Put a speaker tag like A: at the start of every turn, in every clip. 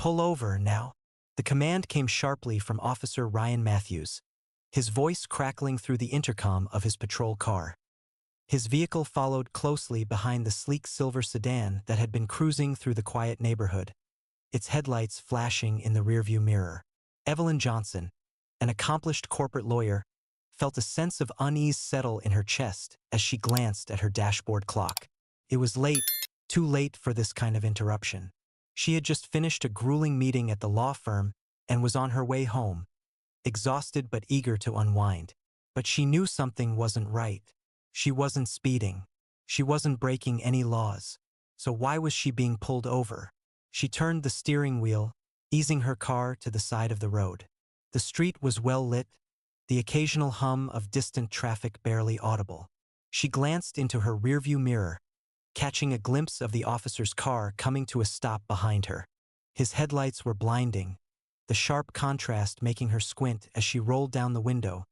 A: Pull over, now. The command came sharply from Officer Ryan Matthews, his voice crackling through the intercom of his patrol car. His vehicle followed closely behind the sleek silver sedan that had been cruising through the quiet neighborhood, its headlights flashing in the rearview mirror. Evelyn Johnson, an accomplished corporate lawyer, felt a sense of unease settle in her chest as she glanced at her dashboard clock. It was late, too late for this kind of interruption. She had just finished a grueling meeting at the law firm and was on her way home, exhausted but eager to unwind. But she knew something wasn't right. She wasn't speeding. She wasn't breaking any laws. So why was she being pulled over? She turned the steering wheel, easing her car to the side of the road. The street was well lit, the occasional hum of distant traffic barely audible. She glanced into her rearview mirror, catching a glimpse of the officer's car coming to a stop behind her. His headlights were blinding, the sharp contrast making her squint as she rolled down the window,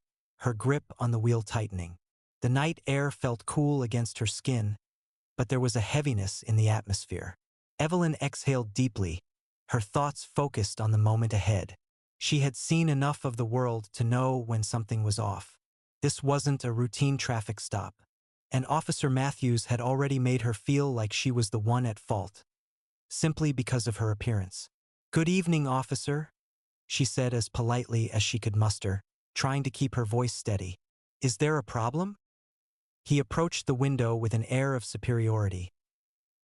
A: her grip on the wheel tightening. The night air felt cool against her skin, but there was a heaviness in the atmosphere. Evelyn exhaled deeply, her thoughts focused on the moment ahead. She had seen enough of the world to know when something was off. This wasn't a routine traffic stop, and Officer Matthews had already made her feel like she was the one at fault, simply because of her appearance. "Good evening, officer," she said as politely as she could muster, trying to keep her voice steady. "Is there a problem?" He approached the window with an air of superiority,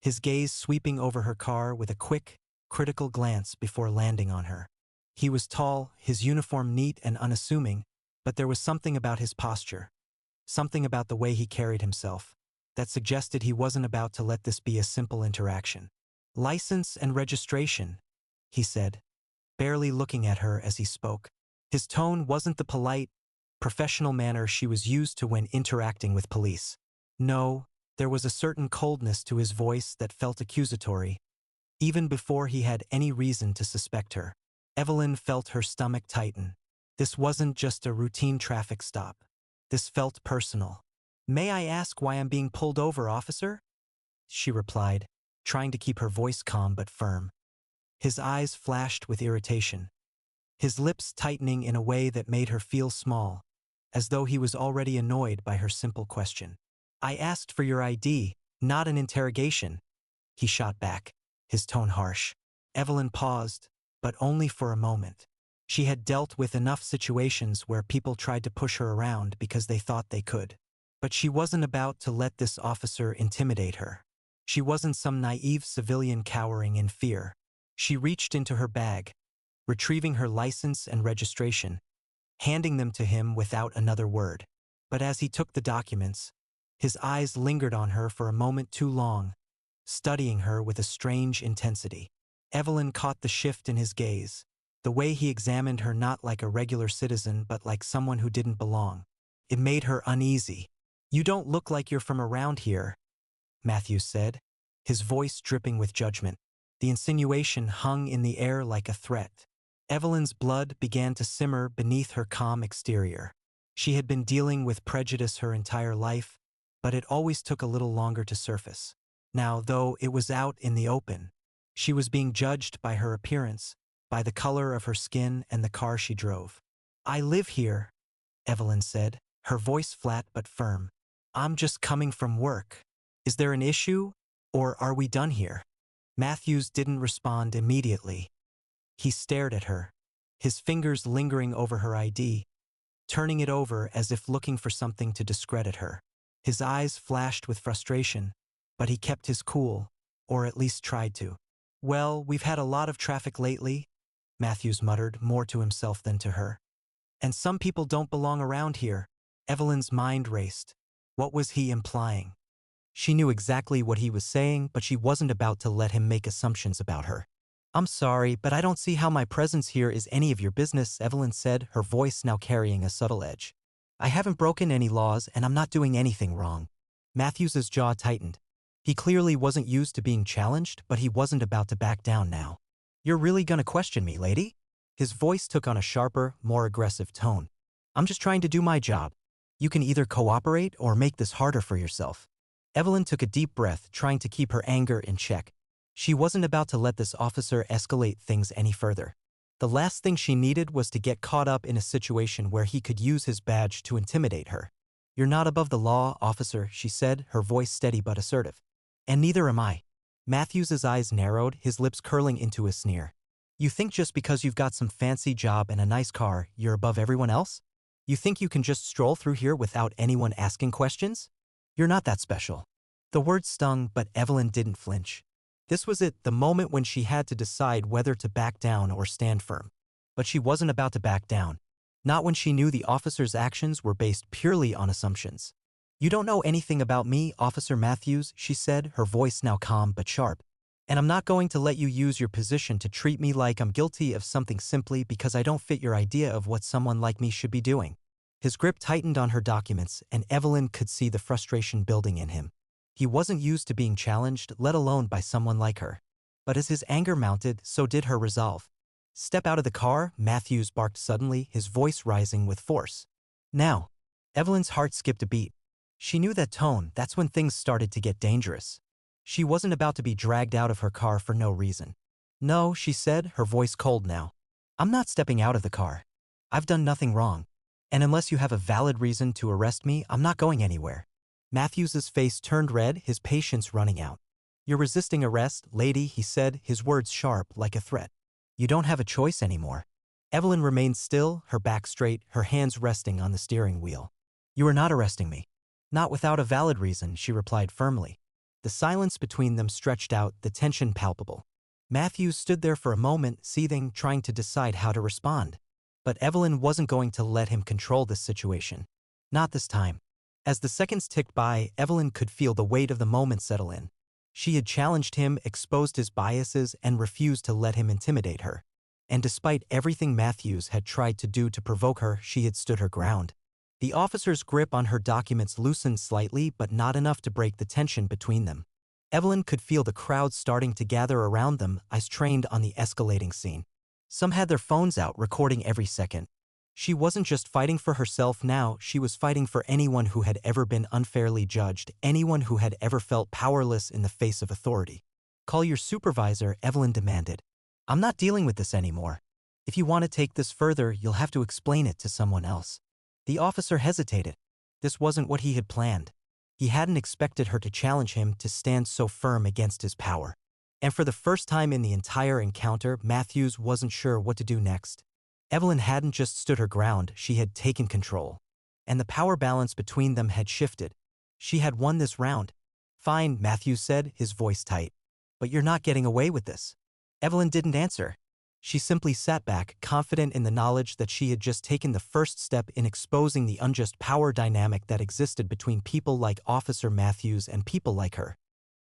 A: his gaze sweeping over her car with a quick, critical glance before landing on her. He was tall, his uniform neat and unassuming, but there was something about his posture, something about the way he carried himself, that suggested he wasn't about to let this be a simple interaction. "License and registration," he said, barely looking at her as he spoke. His tone wasn't the polite, professional manner she was used to when interacting with police. No, there was a certain coldness to his voice that felt accusatory, even before he had any reason to suspect her. Evelyn felt her stomach tighten. This wasn't just a routine traffic stop. This felt personal. "May I ask why I'm being pulled over, officer?" she replied, trying to keep her voice calm but firm. His eyes flashed with irritation, his lips tightening in a way that made her feel small, as though he was already annoyed by her simple question. "I asked for your ID, not an interrogation," he shot back, his tone harsh. Evelyn paused, but only for a moment. She had dealt with enough situations where people tried to push her around because they thought they could. But she wasn't about to let this officer intimidate her. She wasn't some naive civilian cowering in fear. She reached into her bag, retrieving her license and registration, handing them to him without another word. But as he took the documents, his eyes lingered on her for a moment too long, studying her with a strange intensity. Evelyn caught the shift in his gaze, the way he examined her not like a regular citizen but like someone who didn't belong. It made her uneasy. "You don't look like you're from around here," Matthews said, his voice dripping with judgment. The insinuation hung in the air like a threat. Evelyn's blood began to simmer beneath her calm exterior. She had been dealing with prejudice her entire life, but it always took a little longer to surface. Now, though it was out in the open, she was being judged by her appearance, by the color of her skin and the car she drove. "I live here," Evelyn said, her voice flat but firm. "I'm just coming from work. Is there an issue, or are we done here?" Matthews didn't respond immediately. He stared at her, his fingers lingering over her ID, turning it over as if looking for something to discredit her. His eyes flashed with frustration, but he kept his cool, or at least tried to. "Well, we've had a lot of traffic lately," Matthews muttered, more to himself than to her. "And some people don't belong around here." Evelyn's mind raced. What was he implying? She knew exactly what he was saying, but she wasn't about to let him make assumptions about her. "I'm sorry, but I don't see how my presence here is any of your business," Evelyn said, her voice now carrying a subtle edge. "I haven't broken any laws, and I'm not doing anything wrong." Matthews's jaw tightened. He clearly wasn't used to being challenged, but he wasn't about to back down now. "You're really gonna question me, lady?" His voice took on a sharper, more aggressive tone. "I'm just trying to do my job. You can either cooperate or make this harder for yourself." Evelyn took a deep breath, trying to keep her anger in check. She wasn't about to let this officer escalate things any further. The last thing she needed was to get caught up in a situation where he could use his badge to intimidate her. "You're not above the law, officer," she said, her voice steady but assertive. "And neither am I." Matthews's eyes narrowed, his lips curling into a sneer. "You think just because you've got some fancy job and a nice car, you're above everyone else? You think you can just stroll through here without anyone asking questions? You're not that special." The words stung, but Evelyn didn't flinch. This was it, the moment when she had to decide whether to back down or stand firm. But she wasn't about to back down. Not when she knew the officer's actions were based purely on assumptions. "You don't know anything about me, Officer Matthews," she said, her voice now calm but sharp. "And I'm not going to let you use your position to treat me like I'm guilty of something simply because I don't fit your idea of what someone like me should be doing." His grip tightened on her documents, and Evelyn could see the frustration building in him. He wasn't used to being challenged, let alone by someone like her. But as his anger mounted, so did her resolve. "Step out of the car," Matthews barked suddenly, his voice rising with force. "Now." Evelyn's heart skipped a beat. She knew that tone, that's when things started to get dangerous. She wasn't about to be dragged out of her car for no reason. "No," she said, her voice cold now. "I'm not stepping out of the car. I've done nothing wrong. And unless you have a valid reason to arrest me, I'm not going anywhere." Matthews's face turned red, his patience running out. "You're resisting arrest, lady," he said, his words sharp like a threat. "You don't have a choice anymore." Evelyn remained still, her back straight, her hands resting on the steering wheel. "You are not arresting me." "Not without a valid reason," she replied firmly. The silence between them stretched out, the tension palpable. Matthews stood there for a moment, seething, trying to decide how to respond. But Evelyn wasn't going to let him control this situation. Not this time. As the seconds ticked by, Evelyn could feel the weight of the moment settle in. She had challenged him, exposed his biases, and refused to let him intimidate her. And despite everything Matthews had tried to do to provoke her, she had stood her ground. The officer's grip on her documents loosened slightly, but not enough to break the tension between them. Evelyn could feel the crowd starting to gather around them, eyes trained on the escalating scene. Some had their phones out, recording every second. She wasn't just fighting for herself now, she was fighting for anyone who had ever been unfairly judged, anyone who had ever felt powerless in the face of authority. "Call your supervisor," Evelyn demanded. "I'm not dealing with this anymore. If you want to take this further, you'll have to explain it to someone else." The officer hesitated. This wasn't what he had planned. He hadn't expected her to challenge him, to stand so firm against his power. And for the first time in the entire encounter, Matthews wasn't sure what to do next. Evelyn hadn't just stood her ground, she had taken control. And the power balance between them had shifted. She had won this round. "Fine," Matthews said, his voice tight. "But you're not getting away with this." Evelyn didn't answer. She simply sat back, confident in the knowledge that she had just taken the first step in exposing the unjust power dynamic that existed between people like Officer Matthews and people like her.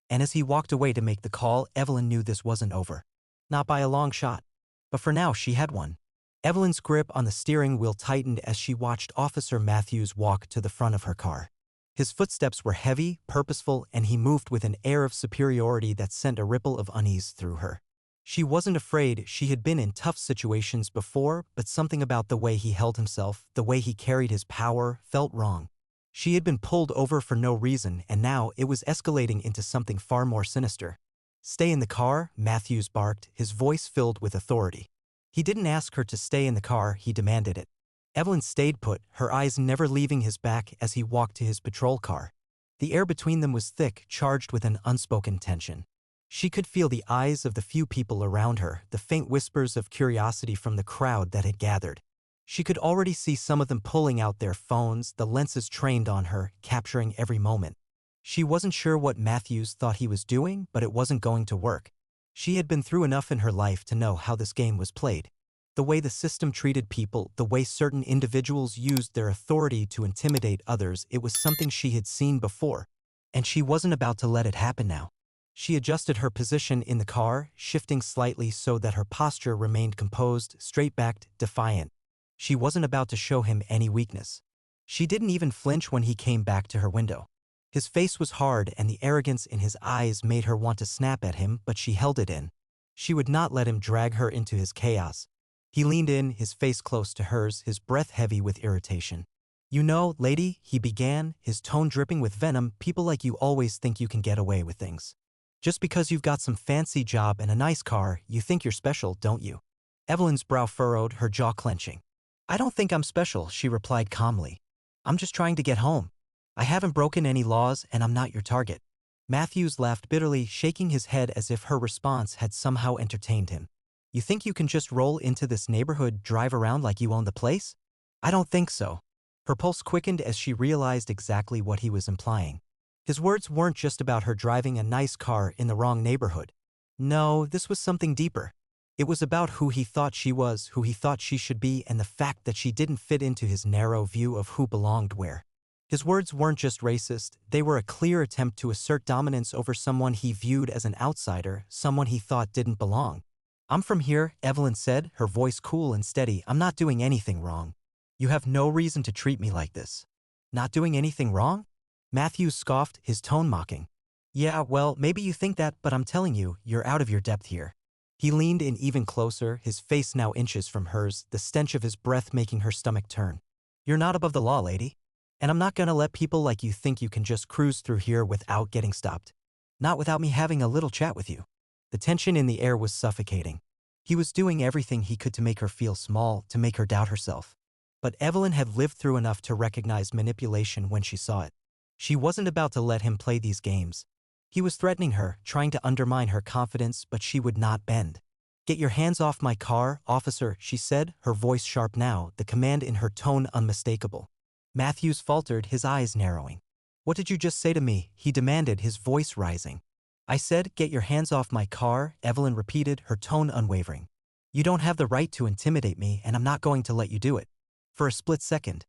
A: And as he walked away to make the call, Evelyn knew this wasn't over. Not by a long shot. But for now, she had won. Evelyn's grip on the steering wheel tightened as she watched Officer Matthews walk to the front of her car. His footsteps were heavy, purposeful, and he moved with an air of superiority that sent a ripple of unease through her. She wasn't afraid, she had been in tough situations before, but something about the way he held himself, the way he carried his power, felt wrong. She had been pulled over for no reason, and now it was escalating into something far more sinister. "Stay in the car," Matthews barked, his voice filled with authority. He didn't ask her to stay in the car, he demanded it. Evelyn stayed put, her eyes never leaving his back as he walked to his patrol car. The air between them was thick, charged with an unspoken tension. She could feel the eyes of the few people around her, the faint whispers of curiosity from the crowd that had gathered. She could already see some of them pulling out their phones, the lenses trained on her, capturing every moment. She wasn't sure what Matthews thought he was doing, but it wasn't going to work. She had been through enough in her life to know how this game was played. The way the system treated people, the way certain individuals used their authority to intimidate others, it was something she had seen before. And she wasn't about to let it happen now. She adjusted her position in the car, shifting slightly so that her posture remained composed, straight-backed, defiant. She wasn't about to show him any weakness. She didn't even flinch when he came back to her window. His face was hard and the arrogance in his eyes made her want to snap at him, but she held it in. She would not let him drag her into his chaos. He leaned in, his face close to hers, his breath heavy with irritation. "You know, lady," he began, his tone dripping with venom, "people like you always think you can get away with things. Just because you've got some fancy job and a nice car, you think you're special, don't you? Evelyn's brow furrowed, her jaw clenching. I don't think I'm special, she replied calmly. I'm just trying to get home. I haven't broken any laws and I'm not your target. Matthews laughed bitterly, shaking his head as if her response had somehow entertained him. You think you can just roll into this neighborhood, drive around like you own the place? I don't think so. Her pulse quickened as she realized exactly what he was implying. His words weren't just about her driving a nice car in the wrong neighborhood. No, this was something deeper. It was about who he thought she was, who he thought she should be, and the fact that she didn't fit into his narrow view of who belonged where. His words weren't just racist, they were a clear attempt to assert dominance over someone he viewed as an outsider, someone he thought didn't belong. I'm from here, Evelyn said, her voice cool and steady. I'm not doing anything wrong. You have no reason to treat me like this. Not doing anything wrong? Matthews scoffed, his tone mocking. Yeah, well, maybe you think that, but I'm telling you, you're out of your depth here. He leaned in even closer, his face now inches from hers, the stench of his breath making her stomach turn. You're not above the law, lady. And I'm not gonna let people like you think you can just cruise through here without getting stopped. Not without me having a little chat with you. The tension in the air was suffocating. He was doing everything he could to make her feel small, to make her doubt herself. But Evelyn had lived through enough to recognize manipulation when she saw it. She wasn't about to let him play these games. He was threatening her, trying to undermine her confidence, but she would not bend. Get your hands off my car, officer, she said, her voice sharp now, the command in her tone unmistakable. Matthews faltered, his eyes narrowing. What did you just say to me? He demanded, his voice rising. I said, get your hands off my car, Evelyn repeated, her tone unwavering. You don't have the right to intimidate me, and I'm not going to let you do it. For a split second,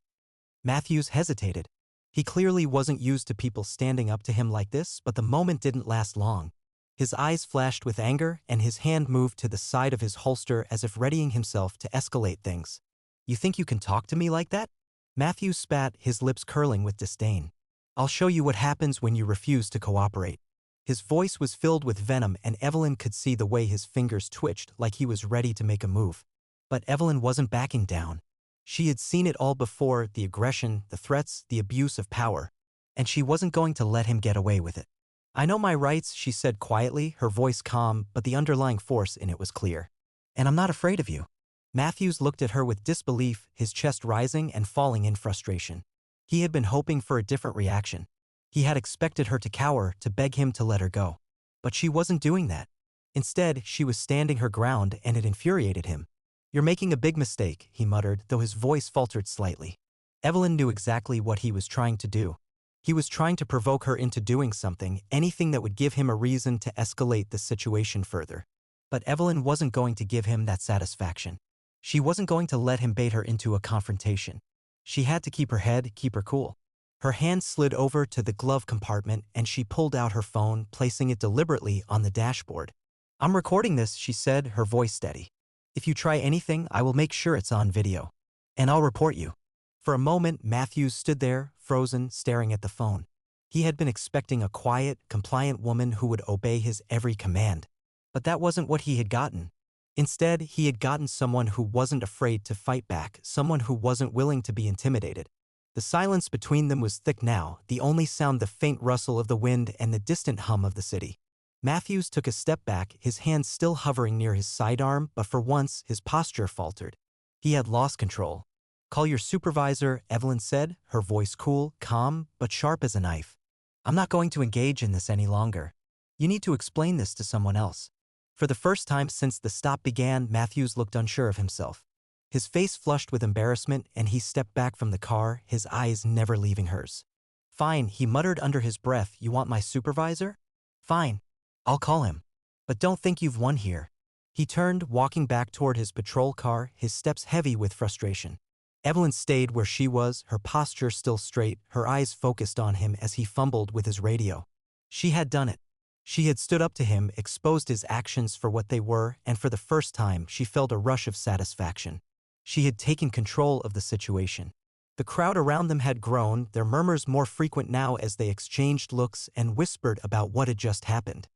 A: Matthews hesitated. He clearly wasn't used to people standing up to him like this, but the moment didn't last long. His eyes flashed with anger, and his hand moved to the side of his holster as if readying himself to escalate things. You think you can talk to me like that? Matthews spat, his lips curling with disdain. I'll show you what happens when you refuse to cooperate. His voice was filled with venom, and Evelyn could see the way his fingers twitched like he was ready to make a move. But Evelyn wasn't backing down. She had seen it all before, the aggression, the threats, the abuse of power. And she wasn't going to let him get away with it. I know my rights, she said quietly, her voice calm, but the underlying force in it was clear. And I'm not afraid of you. Matthews looked at her with disbelief, his chest rising and falling in frustration. He had been hoping for a different reaction. He had expected her to cower, to beg him to let her go. But she wasn't doing that. Instead, she was standing her ground, and it infuriated him. You're making a big mistake, he muttered, though his voice faltered slightly. Evelyn knew exactly what he was trying to do. He was trying to provoke her into doing something, anything that would give him a reason to escalate the situation further. But Evelyn wasn't going to give him that satisfaction. She wasn't going to let him bait her into a confrontation. She had to keep her head, keep her cool. Her hand slid over to the glove compartment and she pulled out her phone, placing it deliberately on the dashboard. I'm recording this, she said, her voice steady. If you try anything, I will make sure it's on video. And I'll report you. For a moment, Matthews stood there, frozen, staring at the phone. He had been expecting a quiet, compliant woman who would obey his every command. But that wasn't what he had gotten. Instead, he had gotten someone who wasn't afraid to fight back, someone who wasn't willing to be intimidated. The silence between them was thick now, the only sound the faint rustle of the wind and the distant hum of the city. Matthews took a step back, his hand still hovering near his sidearm, but for once, his posture faltered. He had lost control. Call your supervisor, Evelyn said, her voice cool, calm, but sharp as a knife. I'm not going to engage in this any longer. You need to explain this to someone else. For the first time since the stop began, Matthews looked unsure of himself. His face flushed with embarrassment, and he stepped back from the car, his eyes never leaving hers. Fine, he muttered under his breath, you want my supervisor? Fine. I'll call him. But don't think you've won here. He turned, walking back toward his patrol car, his steps heavy with frustration. Evelyn stayed where she was, her posture still straight, her eyes focused on him as he fumbled with his radio. She had done it. She had stood up to him, exposed his actions for what they were, and for the first time she felt a rush of satisfaction. She had taken control of the situation. The crowd around them had grown, their murmurs more frequent now as they exchanged looks and whispered about what had just happened.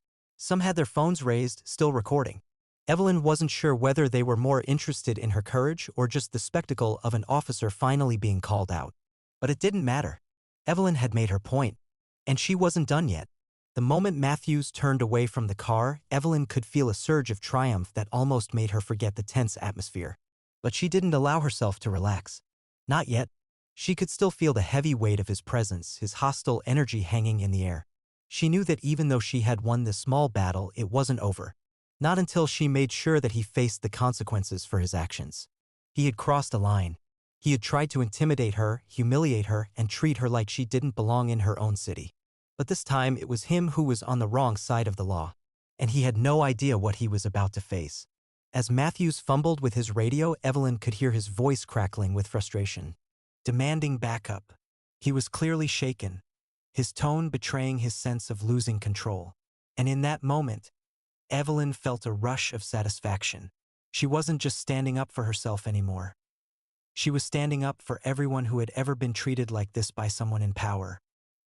A: Some had their phones raised, still recording. Evelyn wasn't sure whether they were more interested in her courage or just the spectacle of an officer finally being called out. But it didn't matter. Evelyn had made her point. And she wasn't done yet. The moment Matthews turned away from the car, Evelyn could feel a surge of triumph that almost made her forget the tense atmosphere. But she didn't allow herself to relax. Not yet. She could still feel the heavy weight of his presence, his hostile energy hanging in the air. She knew that even though she had won this small battle, it wasn't over. Not until she made sure that he faced the consequences for his actions. He had crossed a line. He had tried to intimidate her, humiliate her, and treat her like she didn't belong in her own city. But this time it was him who was on the wrong side of the law. And he had no idea what he was about to face. As Matthews fumbled with his radio, Evelyn could hear his voice crackling with frustration, demanding backup. He was clearly shaken, his tone betraying his sense of losing control. And in that moment, Evelyn felt a rush of satisfaction. She wasn't just standing up for herself anymore. She was standing up for everyone who had ever been treated like this by someone in power.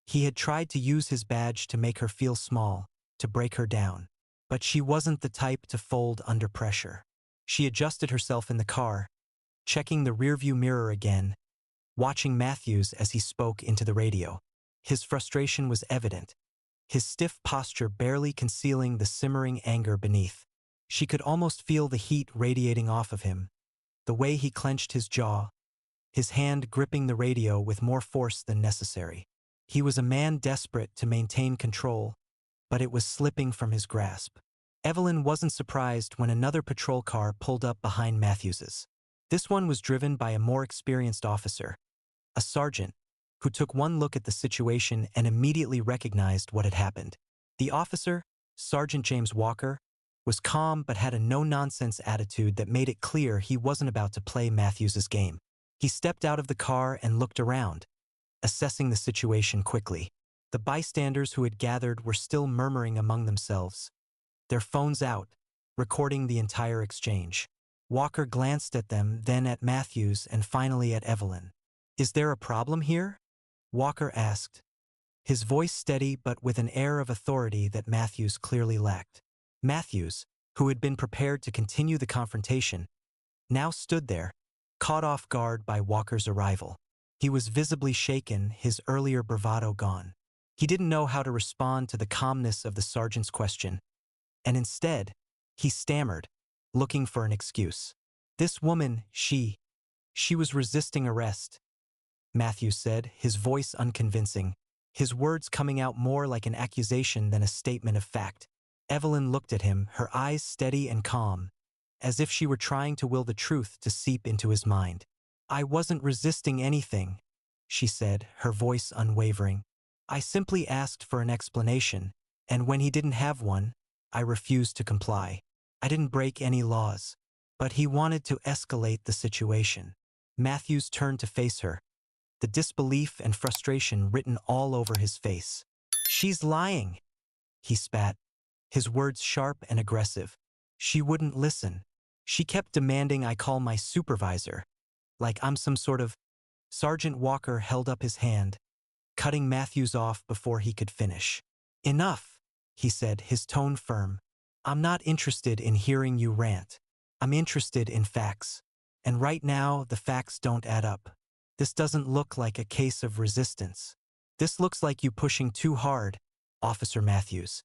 A: He had tried to use his badge to make her feel small, to break her down. But she wasn't the type to fold under pressure. She adjusted herself in the car, checking the rearview mirror again, watching Matthews as he spoke into the radio. His frustration was evident, his stiff posture barely concealing the simmering anger beneath. She could almost feel the heat radiating off of him, the way he clenched his jaw, his hand gripping the radio with more force than necessary. He was a man desperate to maintain control, but it was slipping from his grasp. Evelyn wasn't surprised when another patrol car pulled up behind Matthews's. This one was driven by a more experienced officer, a sergeant, who took one look at the situation and immediately recognized what had happened. The officer, Sergeant James Walker, was calm but had a no-nonsense attitude that made it clear he wasn't about to play Matthews's game. He stepped out of the car and looked around, assessing the situation quickly. The bystanders who had gathered were still murmuring among themselves, their phones out, recording the entire exchange. Walker glanced at them, then at Matthews, and finally at Evelyn. "Is there a problem here?" Walker asked, his voice steady but with an air of authority that Matthews clearly lacked. Matthews, who had been prepared to continue the confrontation, now stood there, caught off guard by Walker's arrival. He was visibly shaken, his earlier bravado gone. He didn't know how to respond to the calmness of the sergeant's question, and instead, he stammered, looking for an excuse. "This woman, she was resisting arrest," Matthews said, his voice unconvincing, his words coming out more like an accusation than a statement of fact. Evelyn looked at him, her eyes steady and calm, as if she were trying to will the truth to seep into his mind. "I wasn't resisting anything," she said, her voice unwavering. "I simply asked for an explanation, and when he didn't have one, I refused to comply. I didn't break any laws." But he wanted to escalate the situation. Matthews turned to face her, the disbelief and frustration written all over his face. "She's lying," he spat, his words sharp and aggressive. "She wouldn't listen. She kept demanding I call my supervisor, like I'm some sort of—" Sergeant Walker held up his hand, cutting Matthews off before he could finish. "Enough," he said, his tone firm. "I'm not interested in hearing you rant. I'm interested in facts. And right now, the facts don't add up. This doesn't look like a case of resistance. This looks like you pushing too hard, Officer Matthews."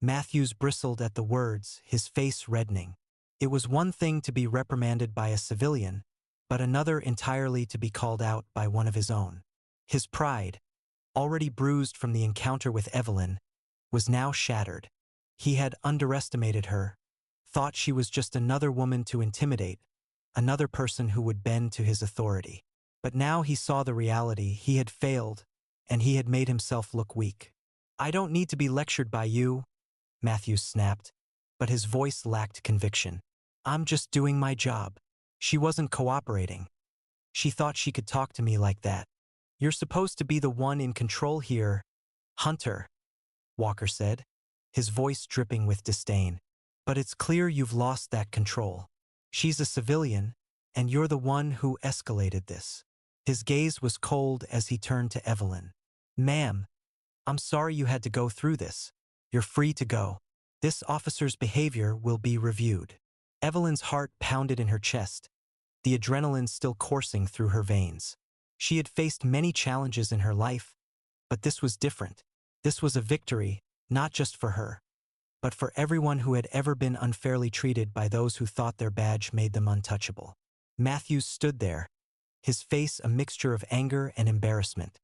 A: Matthews bristled at the words, his face reddening. It was one thing to be reprimanded by a civilian, but another entirely to be called out by one of his own. His pride, already bruised from the encounter with Evelyn, was now shattered. He had underestimated her, thought she was just another woman to intimidate, another person who would bend to his authority. But now he saw the reality. He had failed, and he had made himself look weak. "I don't need to be lectured by you," Matthews snapped, but his voice lacked conviction. "I'm just doing my job." She wasn't cooperating. She thought she could talk to me like that. "You're supposed to be the one in control here, Hunter," Walker said, his voice dripping with disdain. "But it's clear you've lost that control. She's a civilian, and you're the one who escalated this." His gaze was cold as he turned to Evelyn. "Ma'am, I'm sorry you had to go through this. You're free to go. This officer's behavior will be reviewed." Evelyn's heart pounded in her chest, the adrenaline still coursing through her veins. She had faced many challenges in her life, but this was different. This was a victory, Not just for her, but for everyone who had ever been unfairly treated by those who thought their badge made them untouchable. Matthews stood there, his face a mixture of anger and embarrassment.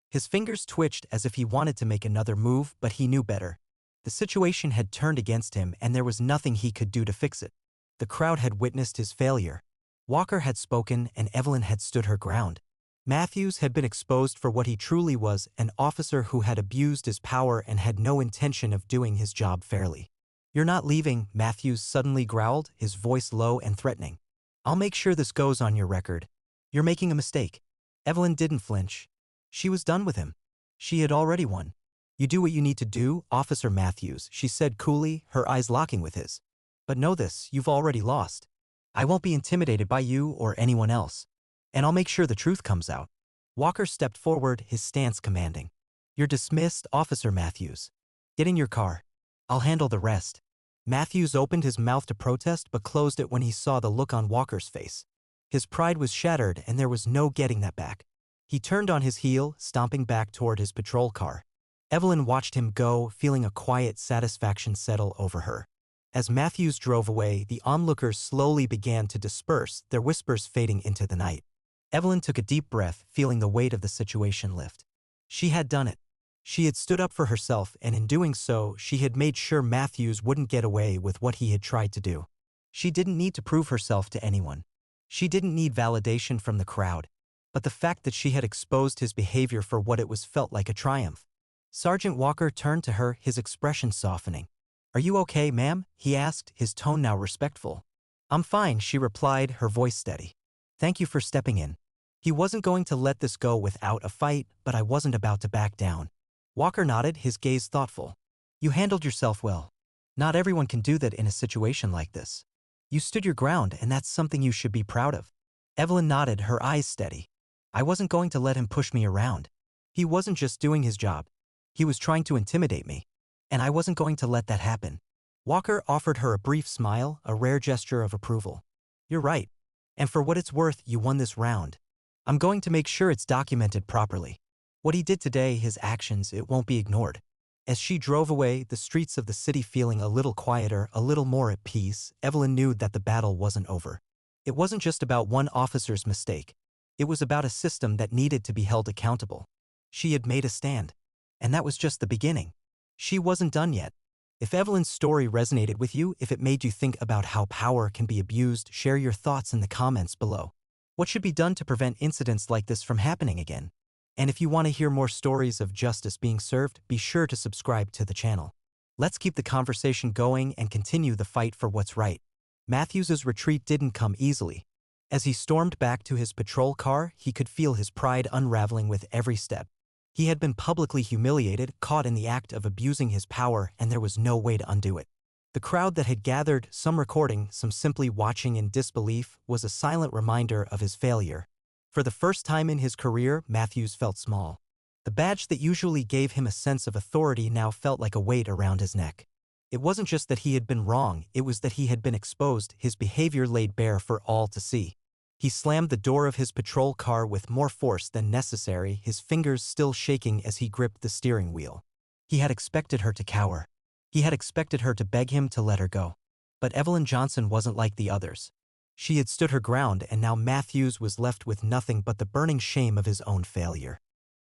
A: His fingers twitched as if he wanted to make another move, but he knew better. The situation had turned against him and there was nothing he could do to fix it. The crowd had witnessed his failure. Walker had spoken and Evelyn had stood her ground. Matthews had been exposed for what he truly was, an officer who had abused his power and had no intention of doing his job fairly. "You're not leaving," Matthews suddenly growled, his voice low and threatening. "I'll make sure this goes on your record. You're making a mistake." Evelyn didn't flinch. She was done with him. She had already won. "You do what you need to do, Officer Matthews," she said coolly, her eyes locking with his. "But know this, you've already lost. I won't be intimidated by you or anyone else. And I'll make sure the truth comes out." Walker stepped forward, his stance commanding. "You're dismissed, Officer Matthews. Get in your car. I'll handle the rest." Matthews opened his mouth to protest but closed it when he saw the look on Walker's face. His pride was shattered and there was no getting that back. He turned on his heel, stomping back toward his patrol car. Evelyn watched him go, feeling a quiet satisfaction settle over her. As Matthews drove away, the onlookers slowly began to disperse, their whispers fading into the night. Evelyn took a deep breath, feeling the weight of the situation lift. She had done it. She had stood up for herself, and in doing so, she had made sure Matthews wouldn't get away with what he had tried to do. She didn't need to prove herself to anyone. She didn't need validation from the crowd. But the fact that she had exposed his behavior for what it was felt like a triumph. Sergeant Walker turned to her, his expression softening. "Are you okay, ma'am?" he asked, his tone now respectful. "I'm fine," she replied, her voice steady. "Thank you for stepping in." He wasn't going to let this go without a fight, but I wasn't about to back down. Walker nodded, his gaze thoughtful. "You handled yourself well. Not everyone can do that in a situation like this. You stood your ground, and that's something you should be proud of." Evelyn nodded, her eyes steady. "I wasn't going to let him push me around. He wasn't just doing his job. He was trying to intimidate me. And I wasn't going to let that happen." Walker offered her a brief smile, a rare gesture of approval. "You're right. And for what it's worth, you won this round. I'm going to make sure it's documented properly. What he did today, his actions, it won't be ignored." As she drove away, the streets of the city feeling a little quieter, a little more at peace, Evelyn knew that the battle wasn't over. It wasn't just about one officer's mistake. It was about a system that needed to be held accountable. She had made a stand. And that was just the beginning. She wasn't done yet. If Evelyn's story resonated with you, if it made you think about how power can be abused, share your thoughts in the comments below. What should be done to prevent incidents like this from happening again? And if you want to hear more stories of justice being served, be sure to subscribe to the channel. Let's keep the conversation going and continue the fight for what's right. Matthews's retreat didn't come easily. As he stormed back to his patrol car, he could feel his pride unraveling with every step. He had been publicly humiliated, caught in the act of abusing his power, and there was no way to undo it. The crowd that had gathered, some recording, some simply watching in disbelief, was a silent reminder of his failure. For the first time in his career, Matthews felt small. The badge that usually gave him a sense of authority now felt like a weight around his neck. It wasn't just that he had been wrong, it was that he had been exposed, his behavior laid bare for all to see. He slammed the door of his patrol car with more force than necessary, his fingers still shaking as he gripped the steering wheel. He had expected her to cower. He had expected her to beg him to let her go. But Evelyn Johnson wasn't like the others. She had stood her ground, and now Matthews was left with nothing but the burning shame of his own failure.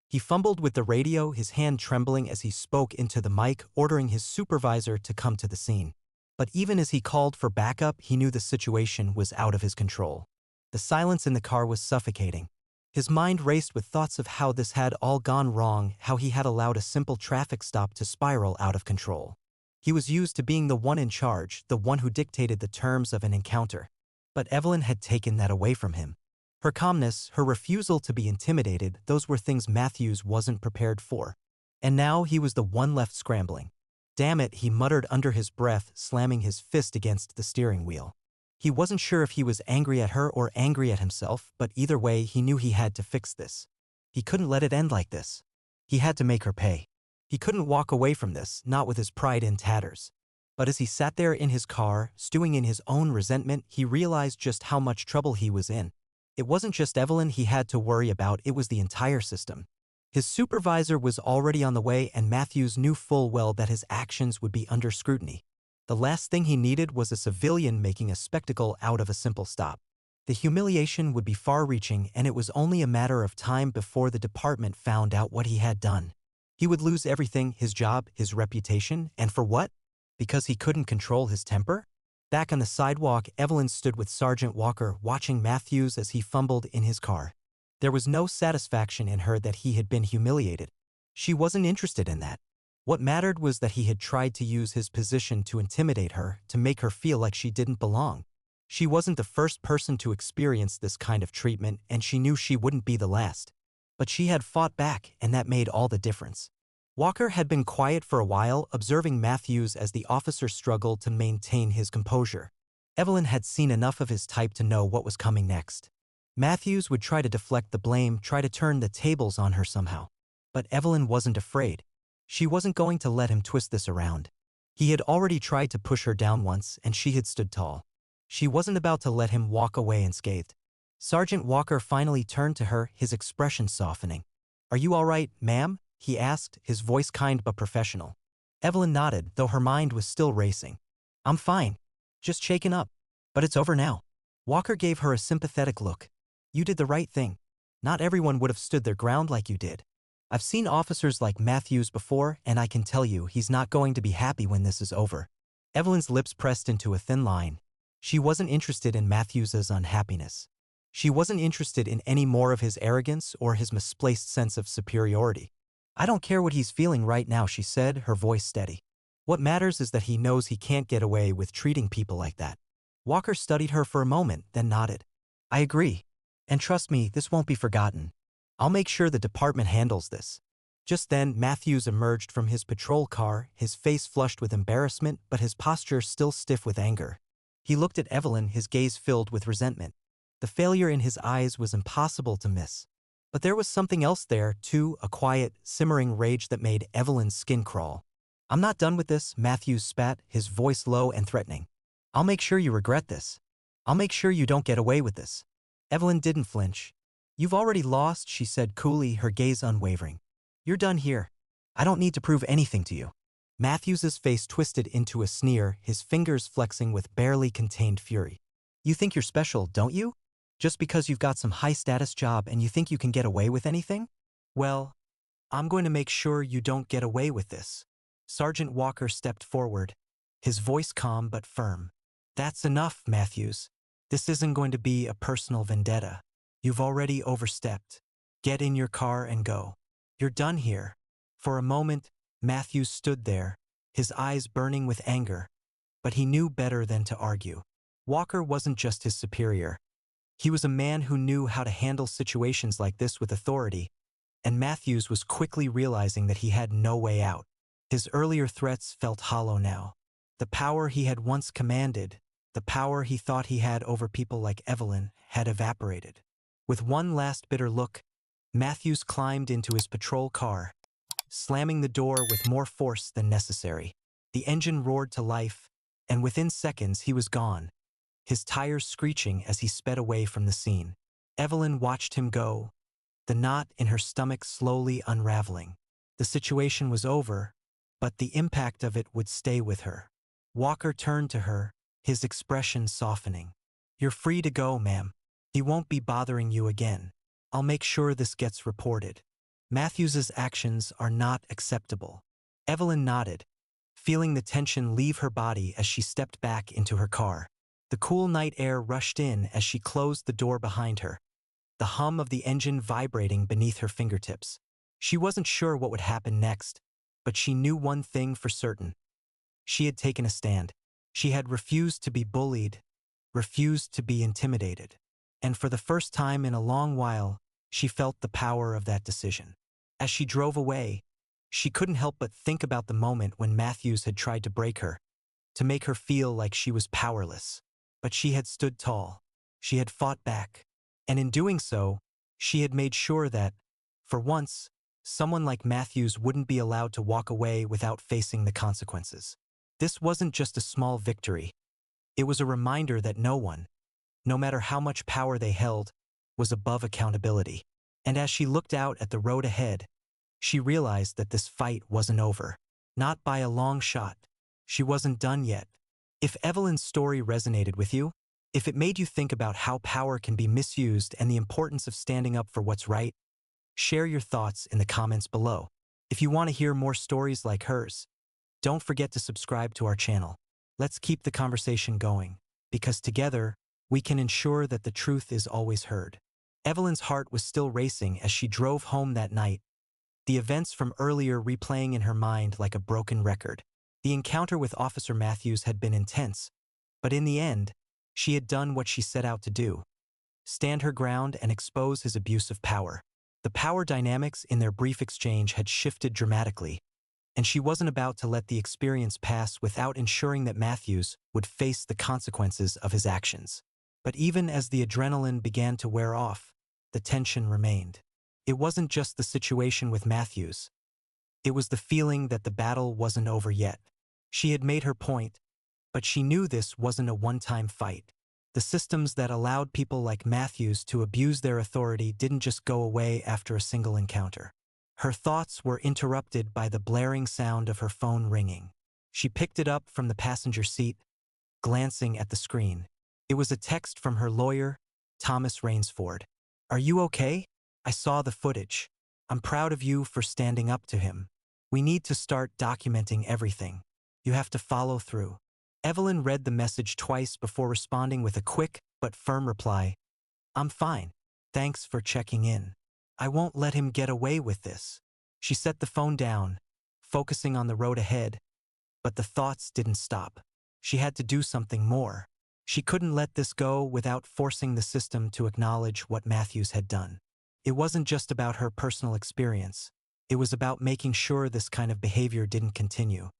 A: He fumbled with the radio, his hand trembling as he spoke into the mic, ordering his supervisor to come to the scene. But even as he called for backup, he knew the situation was out of his control. The silence in the car was suffocating. His mind raced with thoughts of how this had all gone wrong, how he had allowed a simple traffic stop to spiral out of control. He was used to being the one in charge, the one who dictated the terms of an encounter. But Evelyn had taken that away from him. Her calmness, her refusal to be intimidated, those were things Matthews wasn't prepared for. And now he was the one left scrambling. "Damn it," he muttered under his breath, slamming his fist against the steering wheel. He wasn't sure if he was angry at her or angry at himself, but either way he knew he had to fix this. He couldn't let it end like this. He had to make her pay. He couldn't walk away from this, not with his pride in tatters. But as he sat there in his car, stewing in his own resentment, he realized just how much trouble he was in. It wasn't just Evelyn he had to worry about, it was the entire system. His supervisor was already on the way, and Matthews knew full well that his actions would be under scrutiny. The last thing he needed was a civilian making a spectacle out of a simple stop. The humiliation would be far-reaching, and it was only a matter of time before the department found out what he had done. He would lose everything: his job, his reputation, and for what? Because he couldn't control his temper? Back on the sidewalk, Evelyn stood with Sergeant Walker, watching Matthews as he fumbled in his car. There was no satisfaction in her that he had been humiliated. She wasn't interested in that. What mattered was that he had tried to use his position to intimidate her, to make her feel like she didn't belong. She wasn't the first person to experience this kind of treatment, and she knew she wouldn't be the last. But she had fought back, and that made all the difference. Walker had been quiet for a while, observing Matthews as the officer struggled to maintain his composure. Evelyn had seen enough of his type to know what was coming next. Matthews would try to deflect the blame, try to turn the tables on her somehow. But Evelyn wasn't afraid. She wasn't going to let him twist this around. He had already tried to push her down once, and she had stood tall. She wasn't about to let him walk away unscathed. Sergeant Walker finally turned to her, his expression softening. "Are you all right, ma'am?" he asked, his voice kind but professional. Evelyn nodded, though her mind was still racing. "I'm fine. Just shaken up. But it's over now." Walker gave her a sympathetic look. "You did the right thing. Not everyone would have stood their ground like you did. I've seen officers like Matthews before, and I can tell you he's not going to be happy when this is over." Evelyn's lips pressed into a thin line. She wasn't interested in Matthews's unhappiness. She wasn't interested in any more of his arrogance or his misplaced sense of superiority. "I don't care what he's feeling right now," she said, her voice steady. "What matters is that he knows he can't get away with treating people like that." Walker studied her for a moment, then nodded. "I agree. And trust me, this won't be forgotten. I'll make sure the department handles this." Just then, Matthews emerged from his patrol car, his face flushed with embarrassment, but his posture still stiff with anger. He looked at Evelyn, his gaze filled with resentment. The failure in his eyes was impossible to miss. But there was something else there, too, a quiet, simmering rage that made Evelyn's skin crawl. "I'm not done with this," Matthews spat, his voice low and threatening. "I'll make sure you regret this. I'll make sure you don't get away with this." Evelyn didn't flinch. "You've already lost," she said coolly, her gaze unwavering. "You're done here. I don't need to prove anything to you." Matthews's face twisted into a sneer, his fingers flexing with barely contained fury. "You think you're special, don't you? Just because you've got some high-status job and you think you can get away with anything? Well, I'm going to make sure you don't get away with this." Sergeant Walker stepped forward, his voice calm but firm. "That's enough, Matthews. This isn't going to be a personal vendetta. You've already overstepped. Get in your car and go. You're done here." For a moment, Matthews stood there, his eyes burning with anger. But he knew better than to argue. Walker wasn't just his superior. He was a man who knew how to handle situations like this with authority, and Matthews was quickly realizing that he had no way out. His earlier threats felt hollow now. The power he had once commanded, the power he thought he had over people like Evelyn, had evaporated. With one last bitter look, Matthews climbed into his patrol car, slamming the door with more force than necessary. The engine roared to life, and within seconds he was gone, his tires screeching as he sped away from the scene. Evelyn watched him go, the knot in her stomach slowly unraveling. The situation was over, but the impact of it would stay with her. Walker turned to her, his expression softening. "You're free to go, ma'am. He won't be bothering you again. I'll make sure this gets reported." Matthews's actions are not acceptable. Evelyn nodded, feeling the tension leave her body as she stepped back into her car. The cool night air rushed in as she closed the door behind her, the hum of the engine vibrating beneath her fingertips. She wasn't sure what would happen next, but she knew one thing for certain. She had taken a stand. She had refused to be bullied, refused to be intimidated. And for the first time in a long while, she felt the power of that decision. As she drove away, she couldn't help but think about the moment when Matthews had tried to break her, to make her feel like she was powerless. But she had stood tall. She had fought back. And in doing so, she had made sure that, for once, someone like Matthews wouldn't be allowed to walk away without facing the consequences. This wasn't just a small victory. It was a reminder that no one, no matter how much power they held, was above accountability. And as she looked out at the road ahead, she realized that this fight wasn't over. Not by a long shot. She wasn't done yet. If Evelyn's story resonated with you, if it made you think about how power can be misused and the importance of standing up for what's right, share your thoughts in the comments below. If you want to hear more stories like hers, don't forget to subscribe to our channel. Let's keep the conversation going, because together, we can ensure that the truth is always heard. Evelyn's heart was still racing as she drove home that night, the events from earlier replaying in her mind like a broken record. The encounter with Officer Matthews had been intense, but in the end, she had done what she set out to do: stand her ground and expose his abuse of power. The power dynamics in their brief exchange had shifted dramatically, and she wasn't about to let the experience pass without ensuring that Matthews would face the consequences of his actions. But even as the adrenaline began to wear off, the tension remained. It wasn't just the situation with Matthews. It was the feeling that the battle wasn't over yet. She had made her point, but she knew this wasn't a one-time fight. The systems that allowed people like Matthews to abuse their authority didn't just go away after a single encounter. Her thoughts were interrupted by the blaring sound of her phone ringing. She picked it up from the passenger seat, glancing at the screen. It was a text from her lawyer, Thomas Rainsford. "Are you okay? I saw the footage. I'm proud of you for standing up to him. We need to start documenting everything. You have to follow through." Evelyn read the message twice before responding with a quick but firm reply. "I'm fine. Thanks for checking in. I won't let him get away with this." She set the phone down, focusing on the road ahead, but the thoughts didn't stop. She had to do something more. She couldn't let this go without forcing the system to acknowledge what Matthews had done. It wasn't just about her personal experience. It was about making sure this kind of behavior didn't continue.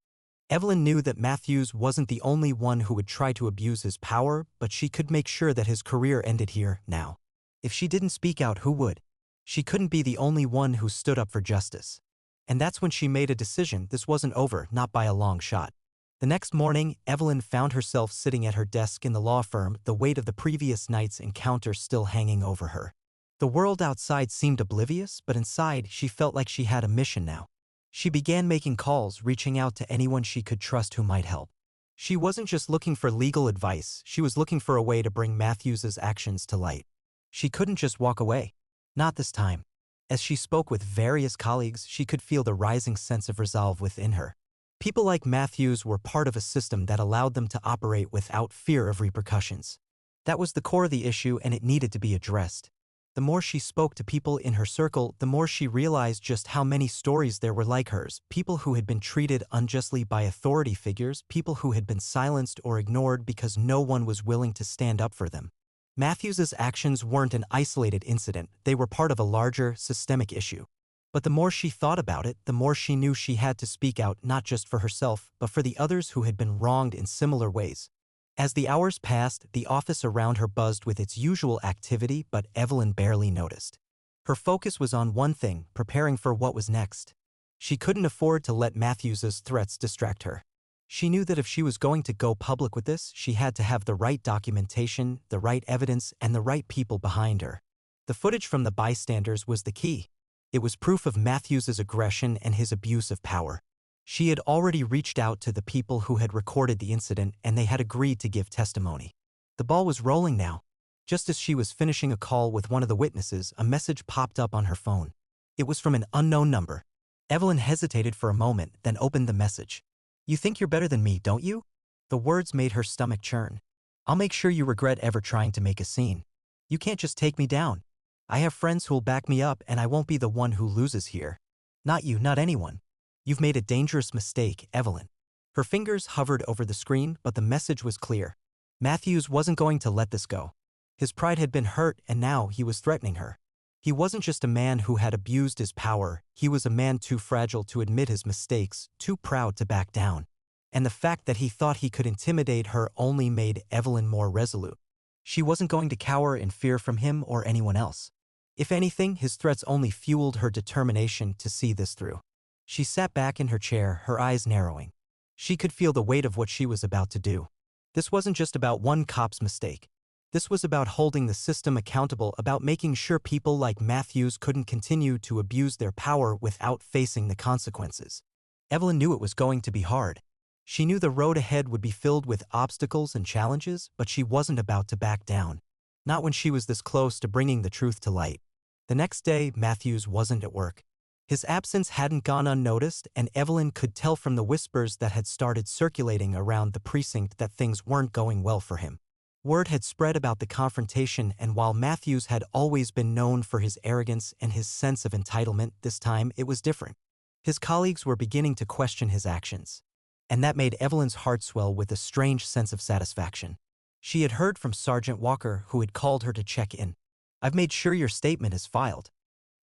A: Evelyn knew that Matthews wasn't the only one who would try to abuse his power, but she could make sure that his career ended here, now. If she didn't speak out, who would? She couldn't be the only one who stood up for justice. And that's when she made a decision. This wasn't over, not by a long shot. The next morning, Evelyn found herself sitting at her desk in the law firm, the weight of the previous night's encounter still hanging over her. The world outside seemed oblivious, but inside, she felt like she had a mission now. She began making calls, reaching out to anyone she could trust who might help. She wasn't just looking for legal advice, she was looking for a way to bring Matthews's actions to light. She couldn't just walk away. Not this time. As she spoke with various colleagues, she could feel the rising sense of resolve within her. People like Matthews were part of a system that allowed them to operate without fear of repercussions. That was the core of the issue, and it needed to be addressed. The more she spoke to people in her circle, the more she realized just how many stories there were like hers. People who had been treated unjustly by authority figures, people who had been silenced or ignored because no one was willing to stand up for them. Matthews's actions weren't an isolated incident, they were part of a larger, systemic issue. But the more she thought about it, the more she knew she had to speak out, not just for herself, but for the others who had been wronged in similar ways. As the hours passed, the office around her buzzed with its usual activity, but Evelyn barely noticed. Her focus was on one thing: preparing for what was next. She couldn't afford to let Matthews's threats distract her. She knew that if she was going to go public with this, she had to have the right documentation, the right evidence, and the right people behind her. The footage from the bystanders was the key. It was proof of Matthews's aggression and his abuse of power. She had already reached out to the people who had recorded the incident, and they had agreed to give testimony. The ball was rolling now. Just as she was finishing a call with one of the witnesses, a message popped up on her phone. It was from an unknown number. Evelyn hesitated for a moment, then opened the message. "You think you're better than me, don't you?" The words made her stomach churn. "I'll make sure you regret ever trying to make a scene. You can't just take me down. I have friends who'll back me up, and I won't be the one who loses here. Not you, not anyone. You've made a dangerous mistake, Evelyn." Her fingers hovered over the screen, but the message was clear. Matthews wasn't going to let this go. His pride had been hurt, and now he was threatening her. He wasn't just a man who had abused his power, he was a man too fragile to admit his mistakes, too proud to back down. And the fact that he thought he could intimidate her only made Evelyn more resolute. She wasn't going to cower in fear from him or anyone else. If anything, his threats only fueled her determination to see this through. She sat back in her chair, her eyes narrowing. She could feel the weight of what she was about to do. This wasn't just about one cop's mistake. This was about holding the system accountable, about making sure people like Matthews couldn't continue to abuse their power without facing the consequences. Evelyn knew it was going to be hard. She knew the road ahead would be filled with obstacles and challenges, but she wasn't about to back down. Not when she was this close to bringing the truth to light. The next day, Matthews wasn't at work. His absence hadn't gone unnoticed, and Evelyn could tell from the whispers that had started circulating around the precinct that things weren't going well for him. Word had spread about the confrontation, and while Matthews had always been known for his arrogance and his sense of entitlement, this time it was different. His colleagues were beginning to question his actions. And that made Evelyn's heart swell with a strange sense of satisfaction. She had heard from Sergeant Walker, who had called her to check in. "I've made sure your statement is filed."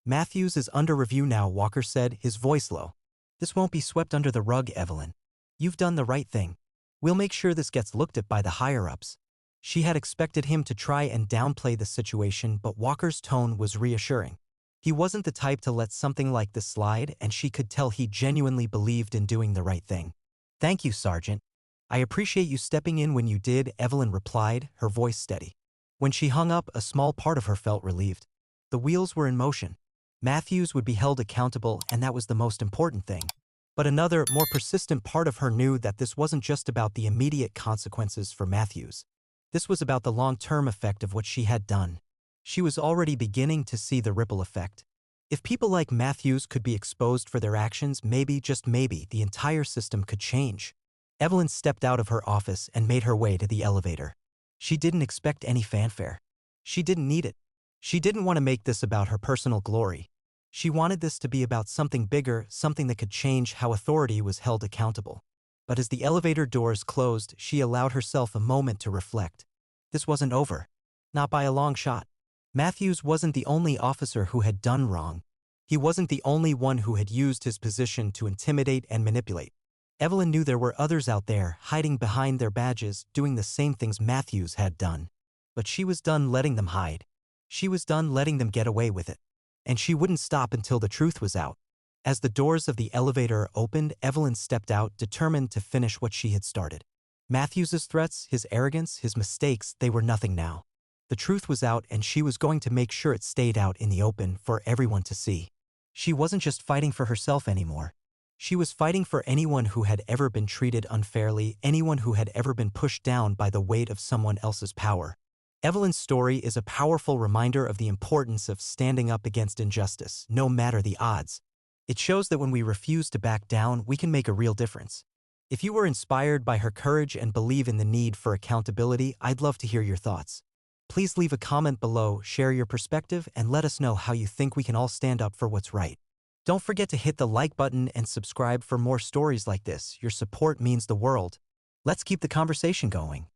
A: "Matthews is under review now," Walker said, his voice low. "This won't be swept under the rug, Evelyn. You've done the right thing. We'll make sure this gets looked at by the higher-ups." She had expected him to try and downplay the situation, but Walker's tone was reassuring. He wasn't the type to let something like this slide, and she could tell he genuinely believed in doing the right thing. "Thank you, Sergeant. I appreciate you stepping in when you did," Evelyn replied, her voice steady. When she hung up, a small part of her felt relieved. The wheels were in motion. Matthews would be held accountable, and that was the most important thing. But another, more persistent part of her knew that this wasn't just about the immediate consequences for Matthews. This was about the long-term effect of what she had done. She was already beginning to see the ripple effect. If people like Matthews could be exposed for their actions, maybe, just maybe, the entire system could change. Evelyn stepped out of her office and made her way to the elevator. She didn't expect any fanfare. She didn't need it. She didn't want to make this about her personal glory. She wanted this to be about something bigger, something that could change how authority was held accountable. But as the elevator doors closed, she allowed herself a moment to reflect. This wasn't over. Not by a long shot. Matthews wasn't the only officer who had done wrong. He wasn't the only one who had used his position to intimidate and manipulate. Evelyn knew there were others out there, hiding behind their badges, doing the same things Matthews had done. But she was done letting them hide. She was done letting them get away with it. And she wouldn't stop until the truth was out. As the doors of the elevator opened, Evelyn stepped out, determined to finish what she had started. Matthews's threats, his arrogance, his mistakes, they were nothing now. The truth was out, and she was going to make sure it stayed out in the open for everyone to see. She wasn't just fighting for herself anymore. She was fighting for anyone who had ever been treated unfairly, anyone who had ever been pushed down by the weight of someone else's power. Evelyn's story is a powerful reminder of the importance of standing up against injustice, no matter the odds. It shows that when we refuse to back down, we can make a real difference. If you were inspired by her courage and believe in the need for accountability, I'd love to hear your thoughts. Please leave a comment below, share your perspective, and let us know how you think we can all stand up for what's right. Don't forget to hit the like button and subscribe for more stories like this. Your support means the world. Let's keep the conversation going.